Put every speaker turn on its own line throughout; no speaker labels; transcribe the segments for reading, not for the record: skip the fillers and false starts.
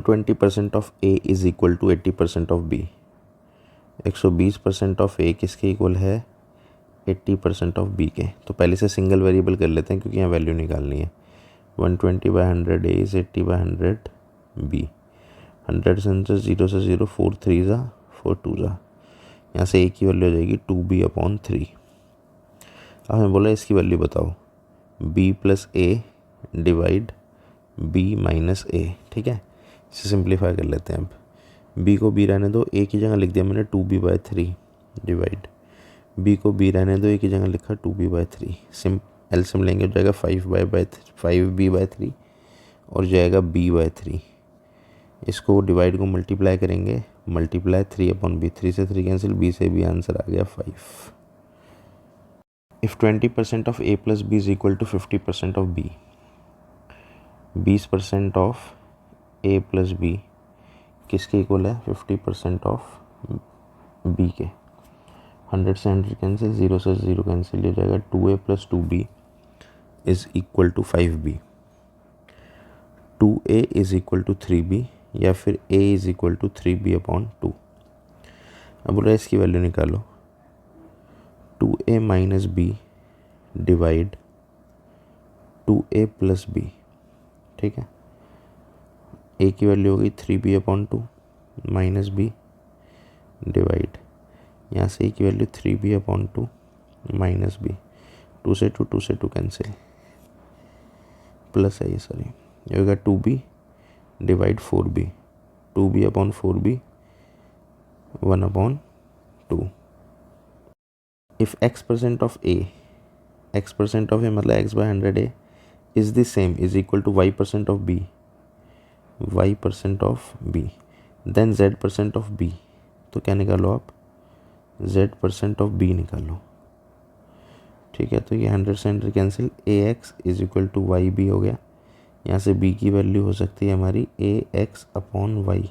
20% of A is equal to 80% of B. 120% of A किसके equal है? 80% of B के। तो पहले से सिंगल वेरिएबल कर लेते हैं क्योंकि यहाँ वैल्यू निकालनी है। 120/100 ए इज़ 80/100 बी। 100 से 0 4 3 ज़ा 4 2 ज़ा, यहाँ से ए की वैल्यू हो जाएगी 2b/3। अब हमें बोला इसकी वैल्यू बताओ, b प्लस ए डिवाइड b माइनस ए। ठीक है, इसे सिंप्लीफाई कर लेते हैं। अब b को b रहने दो, a की जगह लिख दिया मैंने 2b/3 डिवाइड b को b रहने दो, a की जगह लिखा 2b/3। एलसीएम लेंगे, हो जाएगा 5b/3 और जाएगा b/3। इसको डिवाइड को मल्टीप्लाई करेंगे, मल्टीप्लाई 3/b, 3 से 3 कैंसिल, b से b, आंसर आ गया 5। If 20% of a plus b is equal to 50% of b, 20% of a plus b किसके इक्वल है? 50% ऑफ b के। 100 से 100 कैंसिल, 0 से 0 कैंसिल, हो जाएगा 2a plus 2b is equal to 5b। 2a is equal to 3b या फिर a is equal to 3b/2। अब बोला इसकी वैल्यू निकालो, 2a minus B divide 2a plus B. ठीक है, a की वैल्यू हो गई 3b/2 माइनस बी डिवाइड, यहाँ से a की वैल्यू 3b/2 माइनस बी, 2 से 2 कैंसिल, प्लस है ये, सॉरी, ये होगा 2b divide 4b, 2b/4b 1/2। If x% of a, x% of a मतलब x/100a is the same is equal to y% of b, y% of b, then z% of b। तो क्या निकालो आप? z% of b निकालो। ठीक है, तो ये 100 से 100 cancel, ax is equal to yb हो गया। यहाँ से b की वैल्यू हो सकती है हमारी ax/y,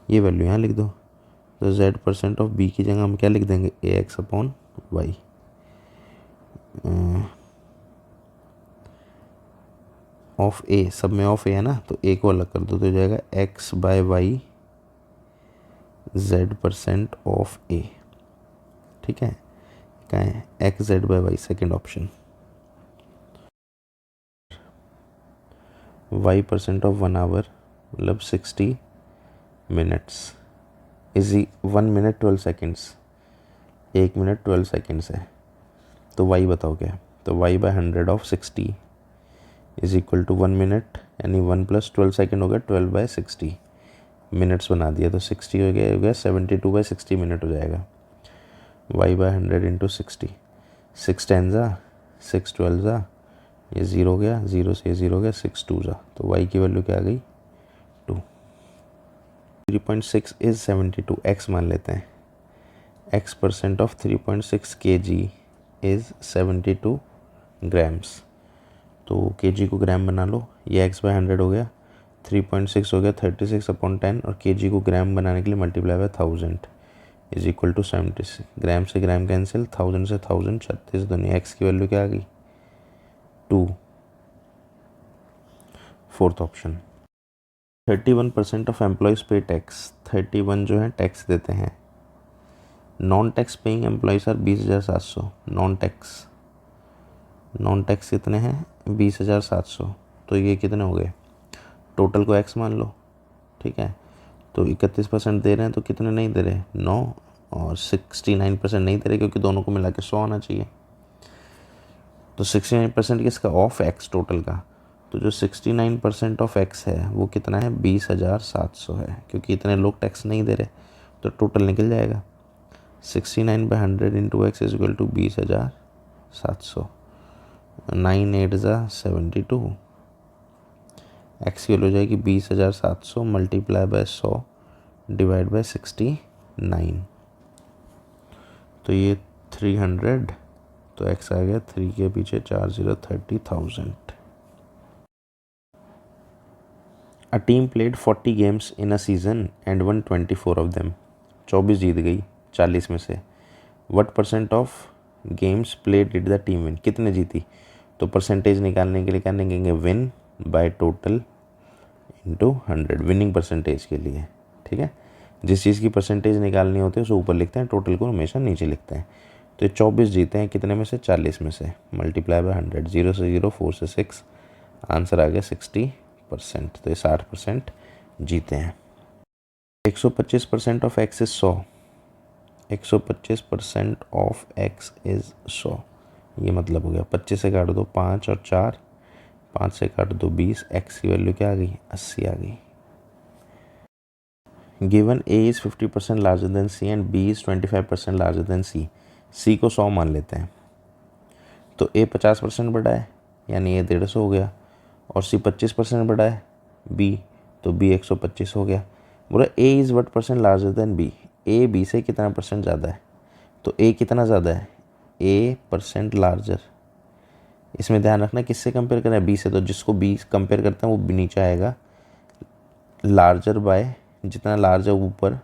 ये वैल्यू यहाँ लिख दो। तो z% ऑफ b की जगह हम क्या लिख देंगे? ax/y। ऑफ ए, सब में ऑफ ए है ना, तो ए को अलग कर दो तो हो जाएगा x/y z% ऑफ ए। ठीक है, क्या है? x/z/y, second option. y% of 1 hour मतलब 60 minutes is 1 minute 12 seconds, 1 minute 12 seconds है। तो y बताओ क्या है? तो y/100 of 60 is equal to 1 minute, यानी 1 + 12 सेकेंड हो गया, 12/60 मिनट्स बना दिया, तो 60 हो गया 72/60 मिनट हो जाएगा। y/100 इंटू 60, 6 10 ज़ा 6 12 ज़ा, ये 0 हो गया, 0 से 0 हो गया, 6 2 ज़ा, तो y की वैल्यू क्या आ गई? 2। 3.6 इज़ 72, x मान लेते हैं। x% of 3.6 kg is 72 grams. तो kg को ग्राम बना लो, ये x/100 हो गया, 3.6 हो गया 36/10, और kg को ग्राम बनाने के लिए multiply by 1000 is equal to 76। Gram से ग्राम कैंसिल, 1000 से 1000, 36 दुनिया, x की वैल्यू क्या आ गई? 2। Fourth option. 31% of employees pay tax, 31 जो है टैक्स देते हैं। Non tax paying employees are 20,700। Non tax कितने हैं? 20,700। तो ये कितने हो गए? टोटल को x मान लो। ठीक है, तो 31% दे रहे हैं, तो कितने नहीं दे रहे? 9, और 69% नहीं दे रहे क्योंकि दोनों को मिला के 100 आना चाहिए। तो 69% किसका? ऑफ x टोटल का। तो जो 69% ऑफ x है वो कितना है? 20,700 है, क्योंकि इतने लोग टैक्स नहीं दे रहे, तो टोटल निकल जाएगा 69/100 into x is equal to 20,700। 9 8 ज़ा 72, x की वैल्यू हो जाएगी 20,700 मल्टीप्लाई बाय 100 डिवाइड बाय 69, तो ये 300, तो x आ गया 3 के पीछे 4 0 30,000। A team played 40 games in a season and one 24 of them. 24 जीत गई 40 में से। What % of games played did the team win? कितने जीती? तो परसेंटेज निकालने के लिए क्या निकालेंगे? Win bye total into 100 winning percentage के लिए, ठीक है। जिस चीज़ की परसेंटेज निकालनी होती है उसे ऊपर लिखते हैं, टोटल को हमेशा नीचे लिखते हैं। तो ये 24 जीते हैं कितने में से, 40 में से, मल्टीप्लाई बाय 100, 0 से 0, 4 से 6, आंसर आ गया 60%। तो ये 60% जीते हैं। 125% of x is 100, 125% of x is 100, ये मतलब हो गया 25 से काट दो 5 और 4, 5 से काट दो 20, एक्स की वैल्यू क्या आ गई, 80 आ गई। Given A is 50% larger than C and B is 25% larger than C, C को 100 मान लेते हैं, तो ए 50% बड़ा है यानी ए 150 हो गया, और सी 25% बड़ा है बी, तो बी 125 हो गया। बोला A is what percent larger than B, A B से कितना परसेंट ज़्यादा है, तो ए कितना ज़्यादा है, ए परसेंट लार्जर। इसमें ध्यान रखना किससे कंपेयर करें, बी से, तो जिसको बी कंपेयर करते हैं वो बी नीचे आएगा, लार्जर बाय जितना लार्ज है ऊपर,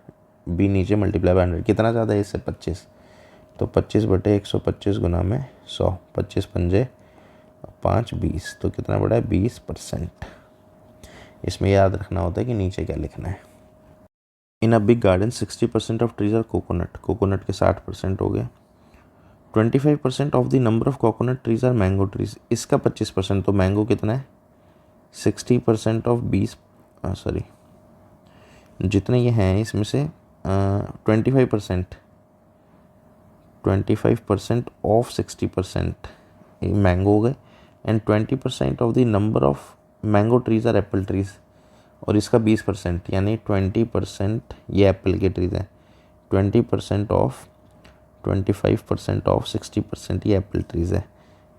बी नीचे, मल्टीप्लाई बाय 100, कितना ज़्यादा है इससे 25, तो 25/125 गुना में 100, 25 पंजे 5 20, तो कितना बड़ा है 20%। इसमें याद रखना होता है कि नीचे क्या लिखना है। In a big garden 60% of trees are coconut, coconut के 60% हो गए। 25% of the number of coconut trees are mango trees, इसका 25%, तो मैंगो कितना है 60% ऑफ 20, सॉरी जितने ये हैं इसमें से 25% ऑफ 60% ये मैंगो हो गए, and 20% of the number of mango trees are apple trees, और इसका 20% यानी 20% ये एप्पल के ट्रीज हैं, 20% ऑफ 25% ऑफ 60% ये एप्पल ट्रीज है।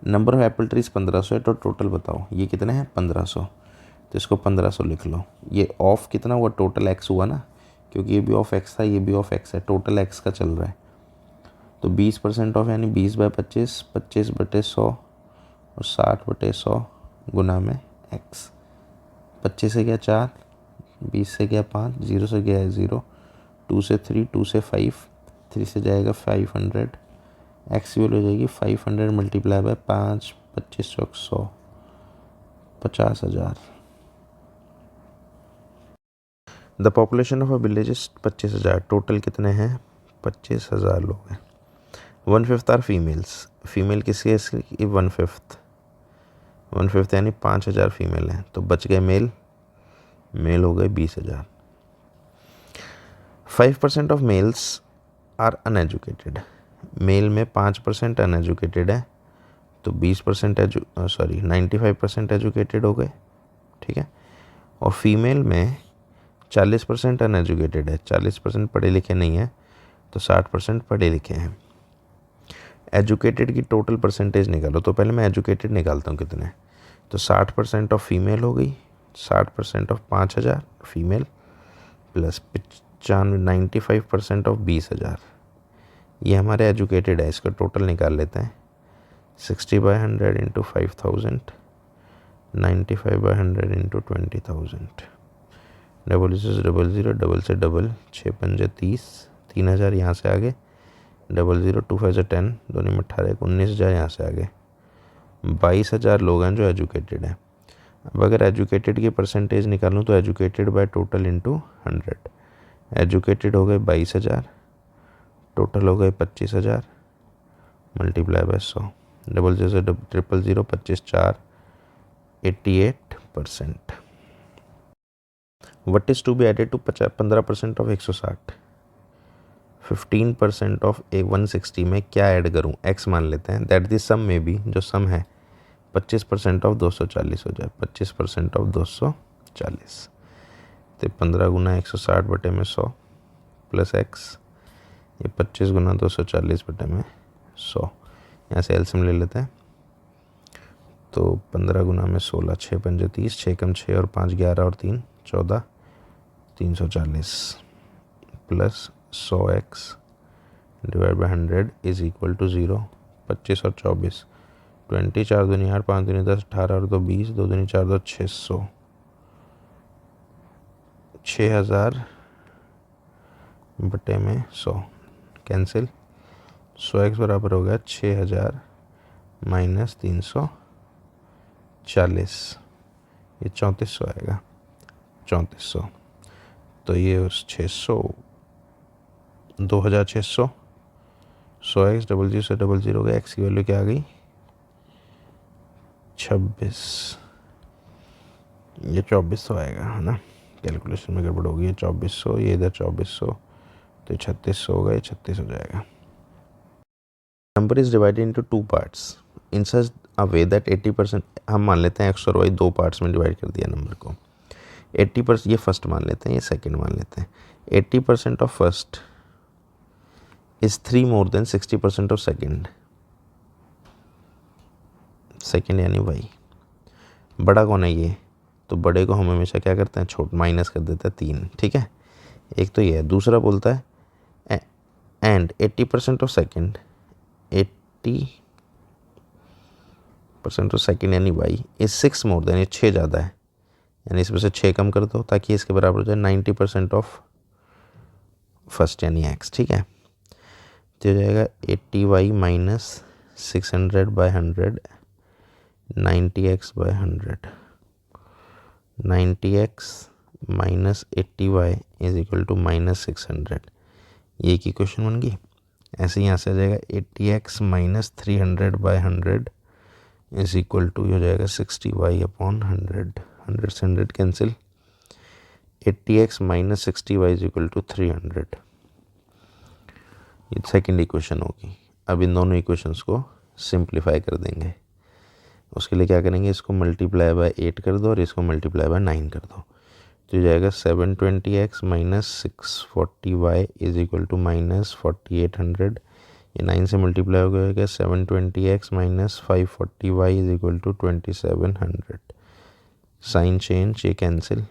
नंबर ऑफ एप्पल ट्रीज 1500 है, तो टोटल बताओ ये कितने हैं 1500, तो इसको 1500 लिख लो। ये ऑफ कितना हुआ, टोटल एक्स हुआ ना, क्योंकि ये भी ऑफ एक्स था ये भी ऑफ एक्स है, टोटल एक्स का चल रहा है, तो 20% ऑफ यानी 20/25, 25/100 और 60/100 गुना में एक्स। 25 से गया 4, 20 से गया 5, 0 से गया 0, 2 से 3, 2 से 5, 3 से जाएगा 500, एक्स की वैल्यू हो जाएगी 500 multiply by 5, 25 Chowk 100, 50,000। The population of a village is 25,000, total कितने हैं 25,000 लोग हैं। 1/5 आर फीमेल्स, फीमेल किसकी है इसकी 1/5 यानी 5,000 फीमेल हैं, तो बच गए मेल, मेल हो गए 20,000। 5% of males are uneducated, male में 5% अनएजुकेटेड है, तो 20% 95% एजुकेटेड हो गए, ठीक है। और फीमेल में 40% अनएजुकेटेड है, 40% पढ़े लिखे नहीं है, तो 60% पढ़े लिखे हैं। एजुकेटेड की टोटल परसेंटेज निकालो, तो पहले मैं एजुकेटेड निकालता हूँ कितने, तो 60% ऑफ फीमेल हो गई, 60% ऑफ 5,000 फीमेल प्लस 95% ऑफ 20,000, ये हमारे एजुकेटेड है, इसका टोटल निकाल लेते हैं। 60/100 इंटू 5,000, 95/100 इंटू 20,000, डबल से डबल ज़ीरो, डबल से डबल, 6 पंजे 30, 3,000 यहाँ से आगे, 00, 2 5 10, दोनों में 18, 19,000 यहाँ से आगे, 22,000 लोग हैं जो एजुकेटेड हैं। अब अगर एजुकेटेड की परसेंटेज निकालूँ तो educated by total into 100, educated हो गए 22,000, टोटल हो गए 25,000 multiply by 100, 00 000 25 4, 88%। What is to be added to 15% of 160, 15% of 160 में क्या ऐड करूं, x मान लेते हैं, दैट दी सम में भी जो सम है 25% ऑफ 240 हो जाए, 25% ऑफ 240, तो 15 गुना 160 बटे में 100 प्लस x, ये 25 गुना 240 बटे में 100, यहाँ से एलसीएम ले लेते हैं, तो 15 गुना में 16, 6 पंजे 30, 6 कम 6 और 5 11 और 3 14, 340 plus 100x divide by 100 is equal to 0, 25 और 24, 20, 4 दूनी 8, 5 दूनी 10, 18 और 2 20, 2 दूनी 4 2 600, 6,000 बटे में 100 कैंसिल, 100x बराबर हो गया 6,000 माइनस 340, ये 3400 आएगा, 3400, तो ये 600 2600 100x 00 से 00 हो गया, x की वैल्यू क्या आ गई 26, ये 2400 आएगा है ना, कैलकुलेशन में गड़बड़ होगी, ये 2400, ये इधर 2400, तो 3600 होगा, ये 36 हो जाएगा। Number is divided into 2 parts in such a way that 80%, हम मान लेते हैं x और y 2 पार्ट्स में डिवाइड कर दिया नंबर को। 80%, ये फर्स्ट मान लेते हैं, ये सेकंड मान लेते हैं। 80% of first is 3 more than 60% of second, second यानी y। बड़ा कौन है ये, तो बड़े को हम हमेशा क्या करते हैं, छोट माइनस कर देते हैं 3, ठीक है। एक तो ये है, दूसरा बोलता है and 80% of second, 80% of second यानी y इज 6 मोर देन, ये 6 ज़्यादा है, यानी इसमें से 6 कम कर दो ताकि इसके बराबर हो जाए 90% ऑफ फर्स्ट यानी x, ठीक है। तो हो जाएगा 80y minus 600/100, 90x/100, 90x minus 80y is equal to minus 600, ये एक इक्वेशन बन गई। ऐसे यहाँ से आ जाएगा 80x minus 300/100 is equal to हो जाएगा 60y/100, 100 से 100 cancel, 80x minus 60y is equal to 300, ये सेकेंड इक्वेशन होगी। अब इन दोनों इक्वेशंस को सिंप्लीफाई कर देंगे। उसके लिए क्या करेंगे, इसको मल्टीप्लाई बाय 8 कर दो और इसको मल्टीप्लाई बाय 9 कर दो, तो जाएगा 720x minus 640y is equal to minus 4800, ये 9 से मल्टीप्लाई हो गया 720x minus 540y is equal to 2700, sign change, ये कैंसिल,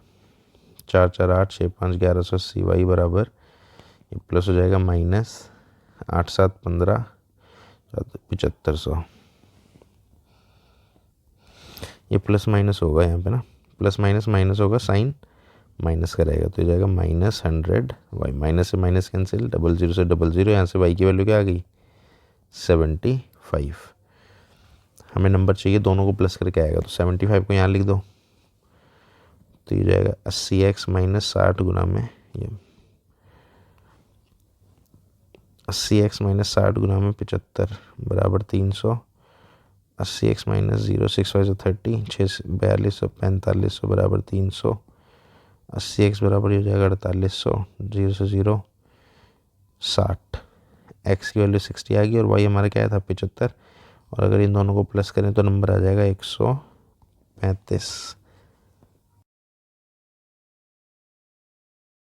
4 4 8 6 5 1180y बराबर, ये प्लस हो जाएगा माइनस 8 7 15 7500, ये प्लस माइनस होगा यहाँ पे ना, प्लस माइनस माइनस होगा, साइन माइनस करेगा तो ये जाएगा माइनस 100y, माइनस से माइनस कैंसिल, 00 से 00, यहाँ से y की वैल्यू क्या आ गई 75। हमें नंबर चाहिए दोनों को प्लस करके आएगा, तो 75 को यहाँ लिख दो, तो ये जाएगा 80x माइनस 60 गुना में, ये 80x माइनस 60 गुना में 75 बराबर 300, 80x माइनस 0 6 5 30, 6 4200 4500 बराबर 300, 80x बराबर हो जाएगा 4800, 0 से 0 60, x की वैल्यू 60 आ गई और y हमारा क्या था 75, और अगर इन दोनों को प्लस करें तो नंबर आ जाएगा 135।